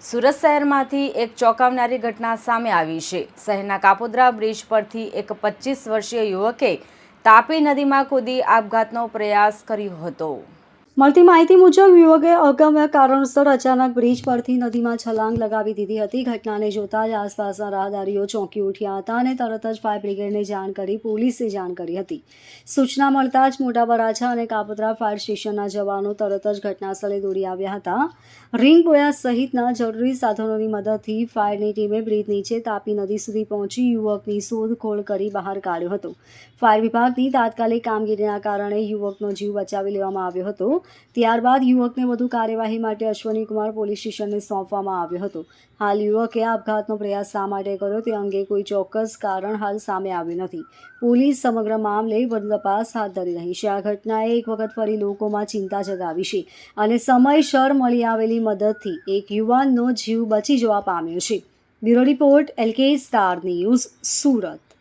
સુરત શહેરમાંથી એક ચોંકાવનારી ઘટના સામે આવી છે। શહેરના કાપોદ્રા બ્રિજ પરથી એક 25 વર્ષીય યુવકે તાપી નદીમાં કૂદી આપઘાતનો પ્રયાસ કર્યો હતો। મળતી માહિતી મુજબ યુવકે અગમ્ય કારણોસર અચાનક બ્રિજ પરથી નદીમાં છલાંગ લગાવી દીધી હતી। ઘટનાને જોતા જ આસપાસના રાહદારીઓ ચોંકી ઉઠ્યા હતા અને તરત જ ફાયર બ્રિગેડને જાણ કરી પોલીસે જાણ કરી હતી। સૂચના મળતા જ મોટા વરાછા અને કાપોદ્રા ફાયર સ્ટેશનના જવાનો તરત જ ઘટનાસ્થળે દોડી આવ્યા હતા। રિંગ બોયા સહિતના જરૂરી સાધનોની મદદથી ફાયરની ટીમે બ્રિજ નીચે તાપી નદી સુધી પહોંચી યુવકની શોધખોળ કરી બહાર કાઢ્યો હતો। ફાયર વિભાગની તાત્કાલિક કામગીરીના કારણે યુવકનો જીવ બચાવી લેવામાં આવ્યો હતો। ત્યારબાદ યુવકને વધુ કાર્યવાહી માટે અશ્વની કુમાર પોલીસ સ્ટેશનને સોંપવામાં આવ્યો હતો। હાલ યુવકે આપઘાતનો પ્રયાસ શા માટે કર્યો તે અંગે કોઈ ચોક્કસ કારણ હાલ સામે આવ્યું નથી। પોલીસ સમગ્ર મામલે વધુ તપાસ હાથ ધરી રહી છે। આ ઘટનાએ એક વખત ફરી લોકોમાં ચિંતા જગાવી છે અને સમયસર મળી આવેલી મદદથી એક યુવાનનો જીવ બચી જવા પામ્યો છે। Bureau report LK star news, Surat.